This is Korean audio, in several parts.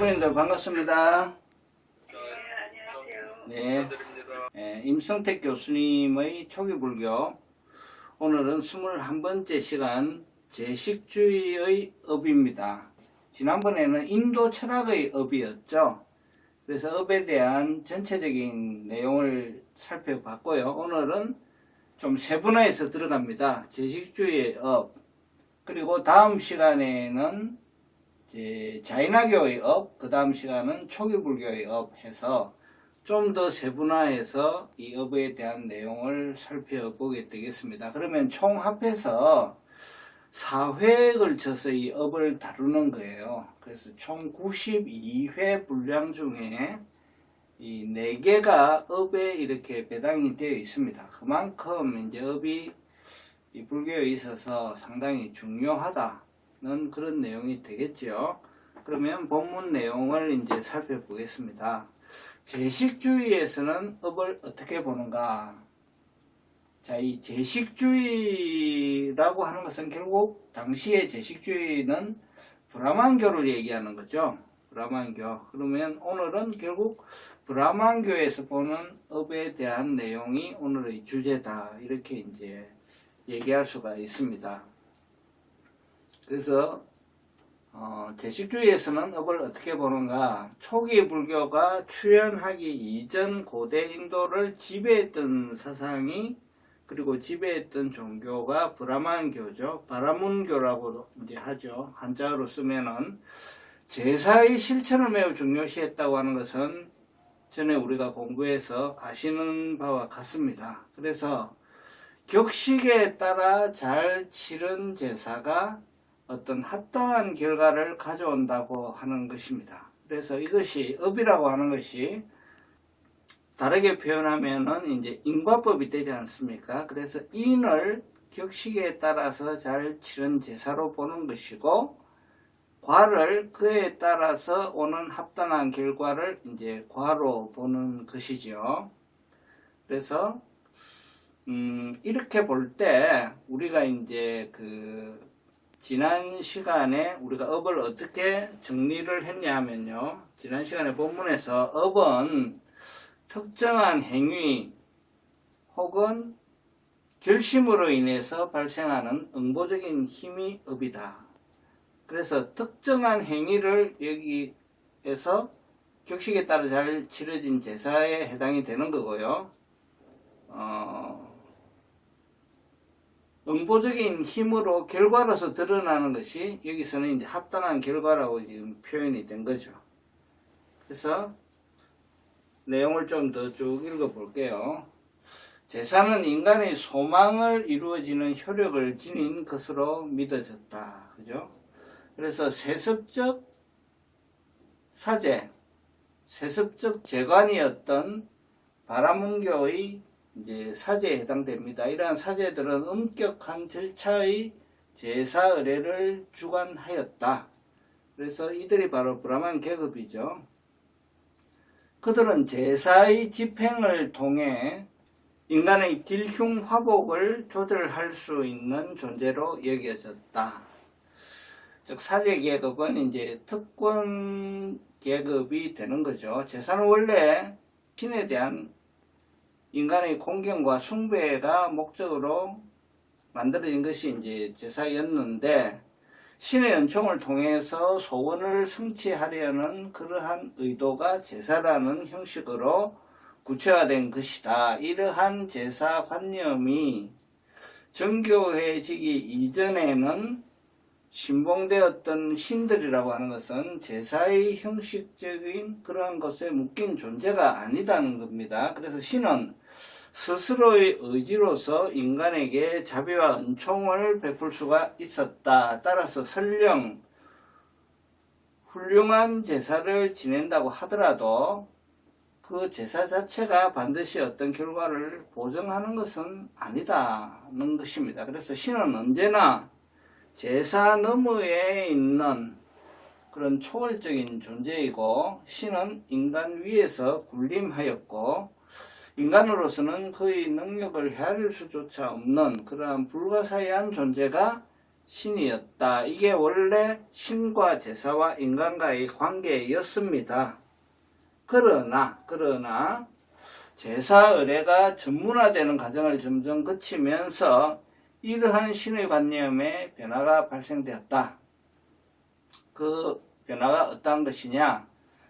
교수님들 반갑습니다. 안녕하세요. 네, 임성택 교수님의 초기불교. 오늘은 21번째 시간 제식주의의 업입니다. 지난번에는 인도 철학의 업이었죠. 그래서 업에 대한 전체적인 내용을 살펴봤고요. 오늘은 좀 세분화해서 들어갑니다. 제식주의의 업. 그리고 다음 시간에는 이제 자인화교의 업, 그 다음 시간은 초기불교의 업 해서 좀 더 세분화해서 이 업에 대한 내용을 살펴보게 되겠습니다. 그러면 총 합해서 4회에 걸쳐서 이 업을 다루는 거예요. 그래서 총 92회 분량 중에 이 4개가 업에 이렇게 배당이 되어 있습니다. 그만큼 이제 업이 이 불교에 있어서 상당히 중요하다는 그런 내용이 되겠죠. 그러면 본문 내용을 이제 살펴보겠습니다. 제식주의에서는 업을 어떻게 보는가? 자, 이 제식주의라고 하는 것은 결국 당시의 제식주의는 브라만교를 얘기하는 거죠. 브라만교. 그러면 오늘은 결국 브라만교에서 보는 업에 대한 내용이 오늘의 주제다. 이렇게 이제 얘기할 수가 있습니다. 그래서 제식주의에서는 업을 어떻게 보는가? 초기 불교가 출현하기 이전 고대 인도를 지배했던 사상이 그리고 지배했던 종교가 브라만교죠. 바라문교라고 이제 하죠. 한자어로 쓰면은 제사의 실천을 매우 중요시했다고 하는 것은 전에 우리가 공부해서 아시는 바와 같습니다. 그래서 격식에 따라 잘 치른 제사가 어떤 합당한 결과를 가져온다고 하는 것입니다. 그래서 이것이 업이라고 하는 것이 다르게 표현하면은 이제 인과법이 되지 않습니까? 그래서 인을 격식에 따라서 잘 치른 제사로 보는 것이고, 과를 그에 따라서 오는 합당한 결과를 이제 과로 보는 것이죠. 그래서 이렇게 볼 때 우리가 이제 지난 시간에 우리가 업을 어떻게 정리를 했냐 하면요. 지난 시간에 본문에서 업은 특정한 행위 혹은 결심으로 인해서 발생하는 응보적인 힘이 업이다. 그래서 특정한 행위를 여기에서 격식에 따라 잘 치러진 제사에 해당이 되는 거고요. 응보적인 힘으로 결과로서 드러나는 것이 여기서는 이제 합당한 결과라고 지금 표현이 된 거죠. 그래서 내용을 좀 더 쭉 읽어 볼게요. 제사는 인간의 소망을 이루어지는 효력을 지닌 것으로 믿어졌다. 그죠? 그래서 세습적 사제, 세습적 재관이었던 바라문교의 이제 사제에 해당됩니다. 이러한 사제들은 엄격한 절차의 제사 의례를 주관하였다. 그래서 이들이 바로 브라만 계급이죠. 그들은 제사의 집행을 통해 인간의 길흉 화복을 조절할 수 있는 존재로 여겨졌다. 즉 사제 계급은 이제 특권 계급이 되는 거죠. 제사는 원래 신에 대한 인간의 공경과 숭배가 목적으로 만들어진 것이 이제 제사였는데, 신의 은총을 통해서 소원을 성취하려는 그러한 의도가 제사라는 형식으로 구체화된 것이다. 이러한 제사관념이 정교해지기 이전에는 신봉되었던 신들이라고 하는 것은 제사의 형식적인 그러한 것에 묶인 존재가 아니다는 겁니다. 그래서 신은 스스로의 의지로서 인간에게 자비와 은총을 베풀 수가 있었다. 따라서 설령 훌륭한 제사를 지낸다고 하더라도 그 제사 자체가 반드시 어떤 결과를 보증하는 것은 아니다는 것입니다. 그래서 신은 언제나 제사 너머에 있는 그런 초월적인 존재이고, 신은 인간 위에서 군림하였고, 인간으로서는 그의 능력을 헤아릴 수조차 없는 그러한 불가사의한 존재가 신이었다. 이게 원래 신과 제사와 인간과의 관계였습니다. 그러나 제사 의례가 전문화되는 과정을 점점 거치면서 이러한 신의 관념에 변화가 발생되었다. 그 변화가 어떠한 것이냐?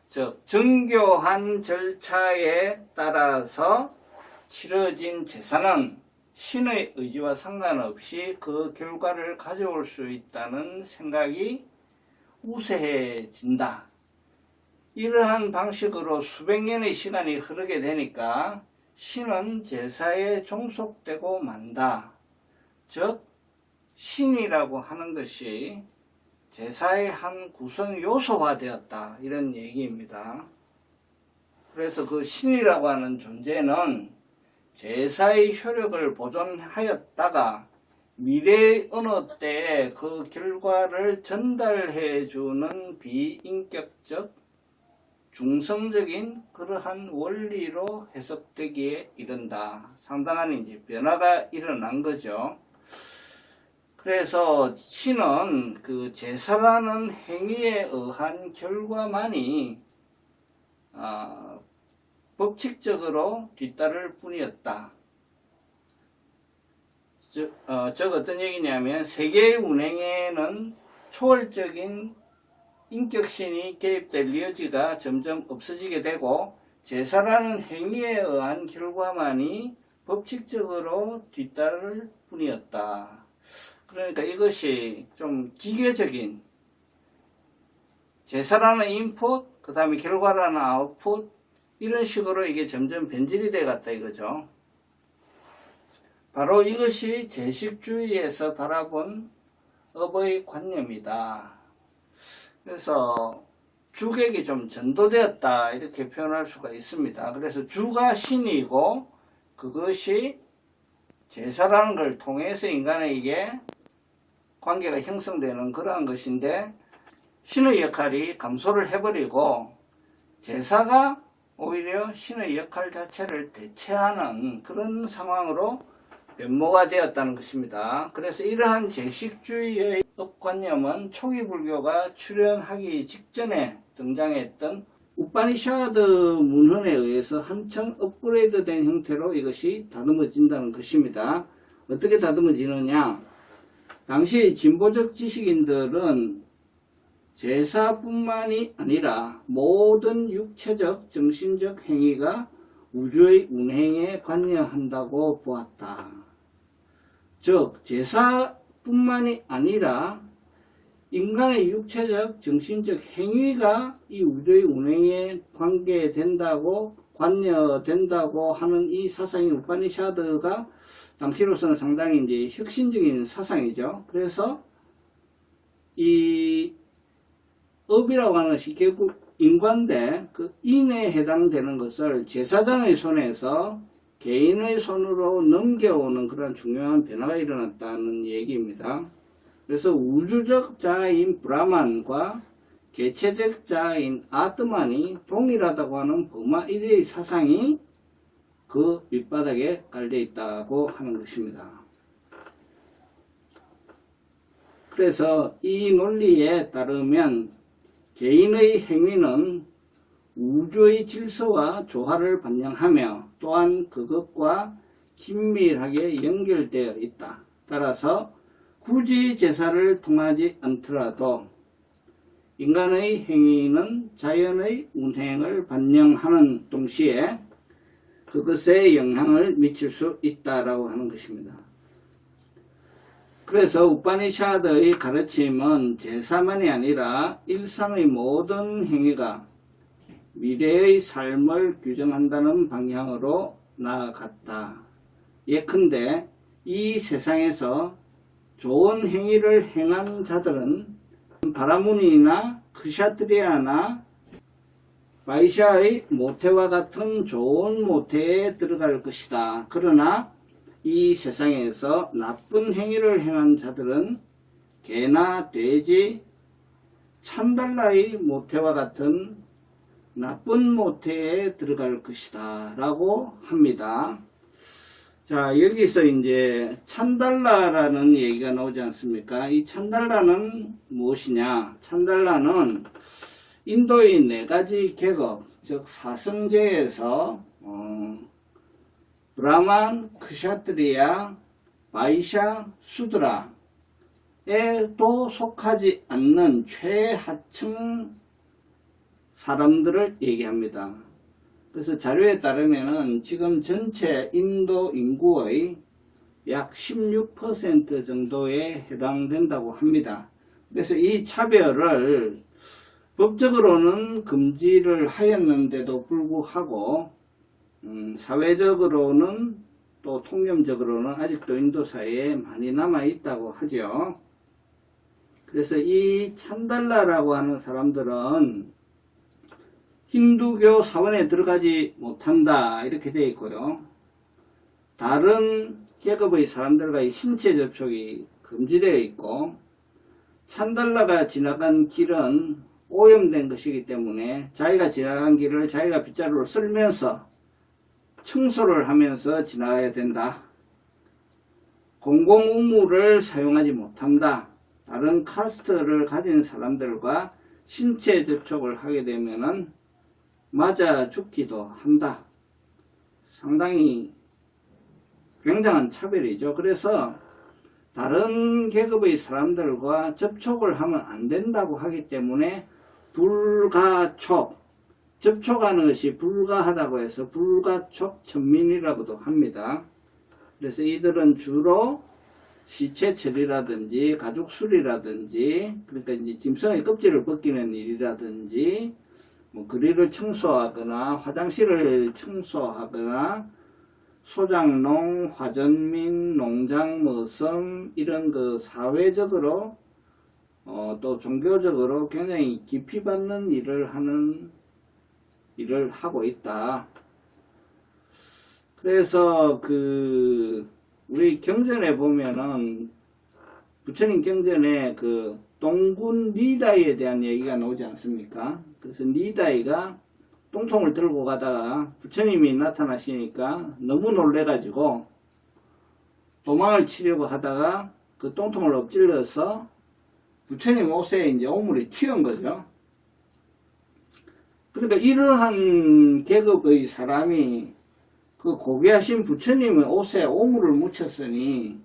즉 정교한 절차에 따라서 치러진 제사는 신의 의지와 상관없이 그 결과를 가져올 수 있다는 생각이 우세해진다. 이러한 방식으로 수백 년의 시간이 흐르게 되니까 신은 제사에 종속되고 만다. 즉 신이라고 하는 것이 제사의 한 구성 요소화 되었다. 이런 얘기입니다. 그래서 그 신이라고 하는 존재는 제사의 효력을 보존하였다가 미래의 어느 때에 그 결과를 전달해 주는 비인격적 중성적인 그러한 원리로 해석되기에 이른다. 상당한 이제 변화가 일어난 거죠. 그래서 신은 그 제사라는 행위에 의한 결과만이 법칙적으로 뒤따를 뿐이었다. 즉 어떤 얘기냐면 세계의 운행에는 초월적인 인격신이 개입될 여지가 점점 없어지게 되고 제사라는 행위에 의한 결과만이 법칙적으로 뒤따를 뿐이었다. 그러니까 이것이 좀 기계적인 제사라는 인풋, 그 다음에 결과라는 아웃풋 이런 식으로 이게 점점 변질이 돼 갔다 이거죠. 바로 이것이 제식주의에서 바라본 업의 관념이다. 그래서 주객이 좀 전도되었다 이렇게 표현할 수가 있습니다. 그래서 주가 신이고 그것이 제사라는 걸 통해서 인간에게 관계가 형성되는 그러한 것인데 신의 역할이 감소를 해버리고 제사가 오히려 신의 역할 자체를 대체하는 그런 상황으로 변모가 되었다는 것입니다. 그래서 이러한 제식주의의 업관념은 초기 불교가 출현하기 직전에 등장했던 우파니샤드 문헌에 의해서 한층 업그레이드된 형태로 이것이 다듬어진다는 것입니다. 어떻게 다듬어지느냐? 당시 진보적 지식인들은 제사뿐만이 아니라 모든 육체적, 정신적 행위가 우주의 운행에 관여한다고 보았다. 즉 제사뿐만이 아니라 인간의 육체적, 정신적 행위가 이 우주의 운행에 관여된다고 하는 이 사상이 우파니샤드가 당시로서는 상당히 이제 혁신적인 사상이죠. 그래서 이 업이라고 하는 것이 결국 인과인데 그 인에 해당되는 것을 제사장의 손에서 개인의 손으로 넘겨오는 그런 중요한 변화가 일어났다는 얘기입니다. 그래서 우주적 자아인 브라만과 개체적 자아인 아트만이 동일하다고 하는 버마이드의 사상이 그 밑바닥에 깔려 있다고 하는 것입니다. 그래서 이 논리에 따르면 개인의 행위는 우주의 질서와 조화를 반영하며 또한 그것과 긴밀하게 연결되어 있다. 따라서 굳이 제사를 통하지 않더라도 인간의 행위는 자연의 운행을 반영하는 동시에 그것에 영향을 미칠 수 있다라고 하는 것입니다. 그래서 우파니샤드의 가르침은 제사만이 아니라 일상의 모든 행위가 미래의 삶을 규정한다는 방향으로 나아갔다. 예컨대 이 세상에서 좋은 행위를 행한 자들은 바라무니나 크샤트리아나 바이샤의 모태와 같은 좋은 모태에 들어갈 것이다. 그러나 이 세상에서 나쁜 행위를 행한 자들은 개나 돼지, 찬달라의 모태와 같은 나쁜 모태에 들어갈 것이다 라고 합니다. 자, 여기서 이제 찬달라라는 얘기가 나오지 않습니까? 이 찬달라는 무엇이냐? 찬달라는 인도의 4가지 계급, 즉 사성제에서 브라만, 크샤트리아, 바이샤, 수드라에도 속하지 않는 최하층 사람들을 얘기합니다. 그래서 자료에 따르면은 지금 전체 인도 인구의 약 16% 정도에 해당된다고 합니다. 그래서 이 차별을 법적으로는 금지를 하였는데도 불구하고 사회적으로는 또 통념적으로는 아직도 인도 사회에 많이 남아 있다고 하죠. 그래서 이 찬달라라고 하는 사람들은 힌두교 사원에 들어가지 못한다 이렇게 되어 있고요. 다른 계급의 사람들과의 신체 접촉이 금지되어 있고, 찬달라가 지나간 길은 오염된 것이기 때문에 자기가 지나간 길을 자기가 빗자루로 쓸면서 청소를 하면서 지나가야 된다. 공공우물을 사용하지 못한다. 다른 카스트를 가진 사람들과 신체 접촉을 하게 되면은 맞아 죽기도 한다. 상당히 굉장한 차별이죠. 그래서 다른 계급의 사람들과 접촉을 하면 안 된다고 하기 때문에 불가촉, 접촉하는 것이 불가하다고 해서 불가촉 천민이라고도 합니다. 그래서 이들은 주로 시체 처리라든지 가죽 수리라든지, 그러니까 이제 짐승의 껍질을 벗기는 일이라든지, 뭐 거리를 청소하거나 화장실을 청소하거나 소장농, 화전민, 농장, 머슴 이런 그 사회적으로 또 종교적으로 굉장히 깊이 받는 일을 하고 있다. 그래서 우리 경전에 보면은 부처님 경전에 그 똥군 니다이에 대한 얘기가 나오지 않습니까? 그래서 니다이가 똥통을 들고 가다가 부처님이 나타나시니까 너무 놀래가지고 도망을 치려고 하다가 그 똥통을 엎질러서 부처님 옷에 이제 오물이 튀은 거죠. 그러니까 이러한 계급의 사람이 그 고귀하신 부처님의 옷에 오물을 묻혔으니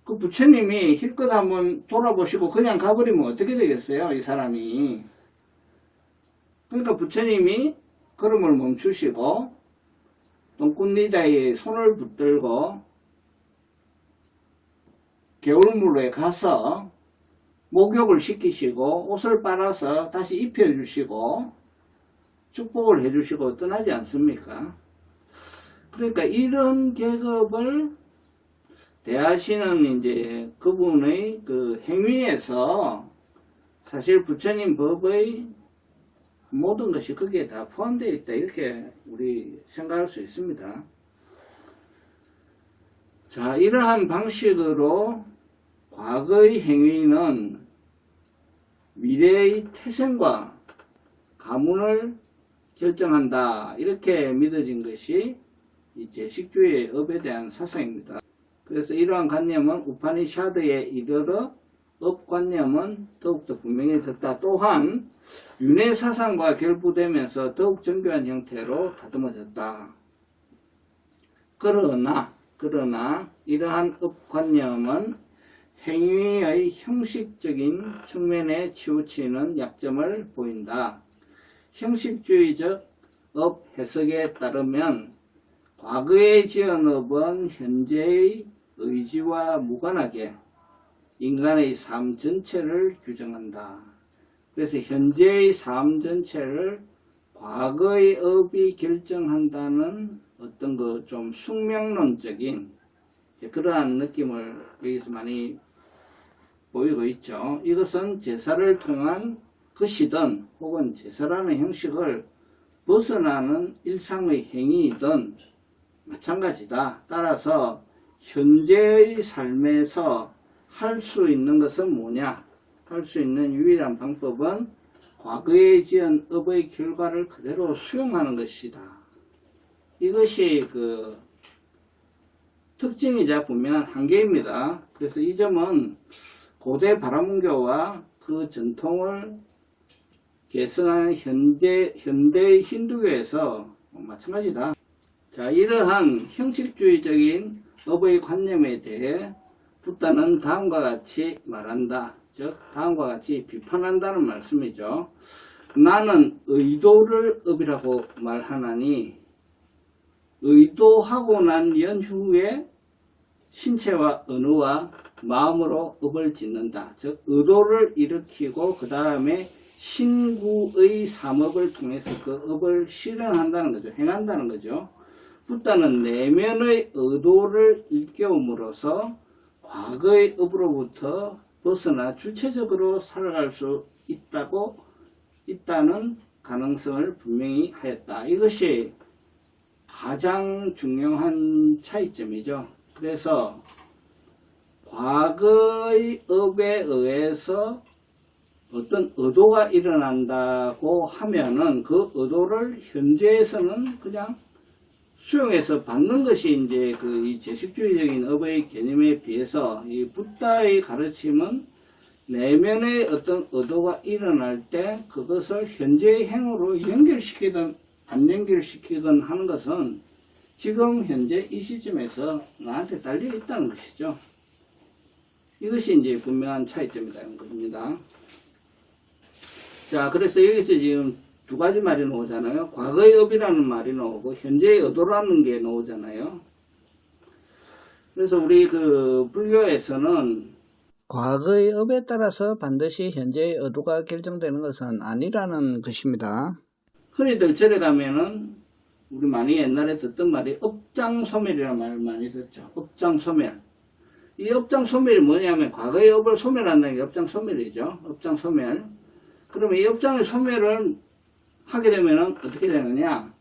그 부처님이 힐끗 한번 돌아보시고 그냥 가버리면 어떻게 되겠어요, 이 사람이. 그러니까 부처님이 걸음을 멈추시고 똥꾼니다의 손을 붙들고 개울물에 가서 목욕을 시키시고 옷을 빨아서 다시 입혀주시고 축복을 해주시고 떠나지 않습니까? 그러니까 이런 계급을 대하시는 이제 그분의 그 행위에서 사실 부처님 법의 모든 것이 거기에 다 포함되어 있다, 이렇게 우리 생각할 수 있습니다. 자, 이러한 방식으로 과거의 행위는 미래의 태생과 가문을 결정한다, 이렇게 믿어진 것이 이 제식주의의 업에 대한 사상입니다. 그래서 이러한 관념은 우파니샤드에 이르러 업관념은 더욱더 분명해졌다. 또한 윤회 사상과 결부되면서 더욱 정교한 형태로 다듬어졌다. 그러나 이러한 업관념은 행위의 형식적인 측면에 치우치는 약점을 보인다. 형식주의적 업 해석에 따르면 과거에 지은 업은 현재의 의지와 무관하게 인간의 삶 전체를 규정한다. 그래서 현재의 삶 전체를 과거의 업이 결정한다는 어떤 그 좀 숙명론적인 그러한 느낌을 여기서 많이 보이고 있죠. 이것은 제사를 통한 것이든 혹은 제사라는 형식을 벗어나는 일상의 행위이든 마찬가지다. 따라서 현재의 삶에서 할 수 있는 것은 뭐냐? 할 수 있는 유일한 방법은 과거에 지은 업의 결과를 그대로 수용하는 것이다. 이것이 특징이자 분명한 한계입니다. 그래서 이 점은 고대 바라문교와 그 전통을 계승하는 현대 힌두교에서 마찬가지다. 자, 이러한 형식주의적인 업의 관념에 대해 붓다는 다음과 같이 말한다. 즉 다음과 같이 비판한다는 말씀이죠. 나는 의도를 업이라고 말하나니 의도하고 난 연후에 신체와 언어와 마음으로 업을 짓는다. 즉 의도를 일으키고 그 다음에 신구의 삼업을 통해서 그 업을 실현한다는 거죠. 행한다는 거죠. 붓다는 내면의 의도를 일깨움으로써 과거의 업으로부터 벗어나 주체적으로 살아갈 수 있다는 가능성을 분명히 하였다. 이것이 가장 중요한 차이점이죠. 그래서 과거의 업에 의해서 어떤 의도가 일어난다고 하면은 그 의도를 현재에서는 그냥 수용해서 받는 것이 이제 이 제식주의적인 업의 개념에 비해서 이 붓다의 가르침은 내면의 어떤 의도가 일어날 때 그것을 현재의 행으로 연결시키든 안 연결시키든 하는 것은 지금 현재 이 시점에서 나한테 달려 있다는 것이죠. 이것이 이제 분명한 차이점이라는 것입니다. 자, 그래서 여기서 지금 두 가지 말이 나오잖아요. 과거의 업이라는 말이 나오고 현재의 의도라는 게 나오잖아요. 그래서 우리 불교에서는 과거의 업에 따라서 반드시 현재의 의도가 결정되는 것은 아니라는 것입니다. 흔히들 절에 가면은 우리 많이 옛날에 듣던 말이 업장소멸이라는 말을 많이 듣죠. 업장소멸. 이 업장소멸이 뭐냐면 과거의 업을 소멸한다는 게 업장소멸이죠. 업장소멸. 그러면 이 업장의 소멸을 하게 되면 어떻게 되느냐?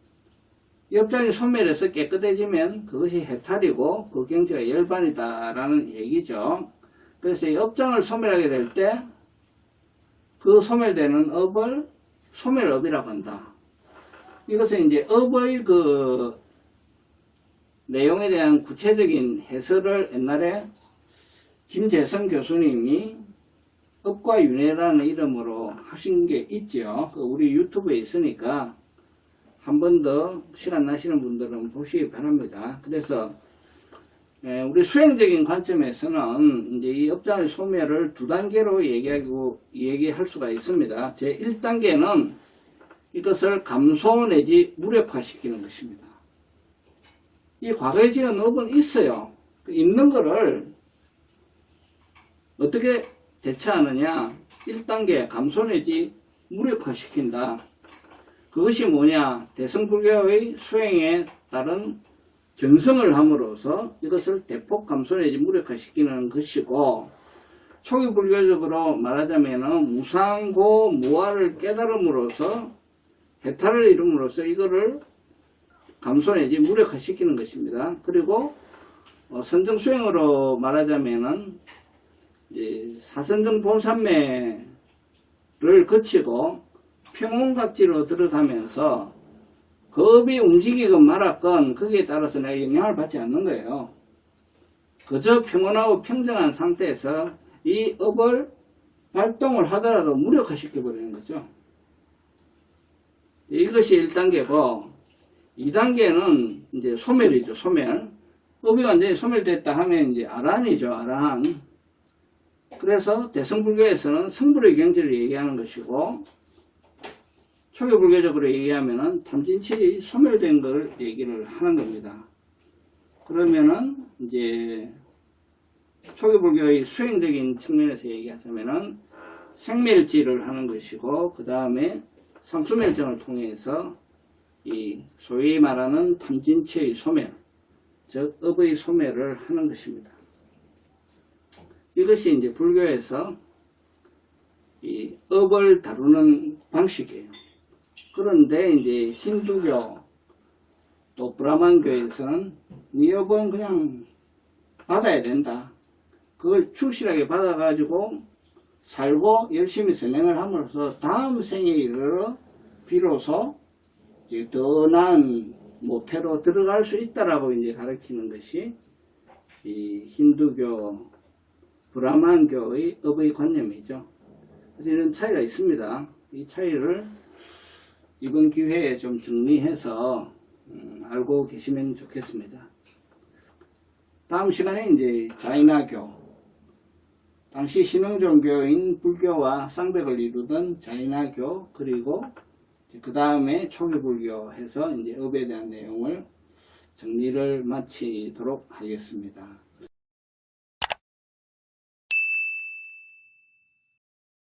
이 업장이 소멸해서 깨끗해지면 그것이 해탈이고 그 경지가 열반이다라는 얘기죠. 그래서 이 업장을 소멸하게 될 때 그 소멸되는 업을 소멸업이라고 한다. 이것은 이제 업의 내용에 대한 구체적인 해설을 옛날에 김재성 교수님이 업과 윤회라는 이름으로 하신 게 있죠. 우리 유튜브에 있으니까 한 번 더 시간 나시는 분들은 보시기 바랍니다. 그래서 우리 수행적인 관점에서는 이제 이 업장의 소멸을 두 단계로 얘기할 수가 있습니다. 제 1단계는 이것을 감소 내지 무력화시키는 것입니다. 이 과거에 지은 업은 있어요. 있는 거를 어떻게 대처하느냐? 1단계 감소 내지 무력화시킨다. 그것이 뭐냐? 대승불교의 수행에 따른 견성을 함으로써 이것을 대폭 감소 내지 무력화시키는 것이고, 초기 불교적으로 말하자면 무상고 무아를 깨달음으로써 해탈을 이룸으로써 이거를 감소 내지 무력화시키는 것입니다. 그리고 선정 수행으로 말하자면은 사선정 본산매를 거치고 평온각지로 들어가면서 그 업이 움직이건 말았건 거기에 따라서 내가 영향을 받지 않는 거예요. 그저 평온하고 평정한 상태에서 이 업을 발동을 하더라도 무력화시켜버리는 거죠. 이것이 1단계고 2단계는 이제 소멸이죠. 소멸. 업이 완전히 소멸됐다 하면 이제 아라한이죠. 아라한. 그래서 대승불교에서는 성불의 경지를 얘기하는 것이고, 초기불교적으로 얘기하면은 탐진칠이 소멸된 걸 얘기를 하는 겁니다. 그러면은 이제 초기불교의 수행적인 측면에서 얘기하자면은 생멸지를 하는 것이고, 그 다음에 상수멸정을 통해서 이 소위 말하는 탐진치의 소멸, 즉 업의 소멸을 하는 것입니다. 이것이 이제 불교에서 이 업을 다루는 방식이에요. 그런데 이제 힌두교 또 브라만교에서는 이 업은 그냥 받아야 된다. 그걸 충실하게 받아가지고 살고 열심히 선행을 함으로써 다음 생에 이르러 비로소 더 나은 모태로 들어갈 수 있다라고 이제 가르치는 것이 이 힌두교, 브라만교의 업의 관념이죠. 그래서 이런 차이가 있습니다. 이 차이를 이번 기회에 좀 정리해서 알고 계시면 좋겠습니다. 다음 시간에 이제 자이나교, 당시 신흥종교인 불교와 쌍벽을 이루던 자이나교, 그리고 그 다음에 초기불교 해서 이제 업에 대한 내용을 정리를 마치도록 하겠습니다.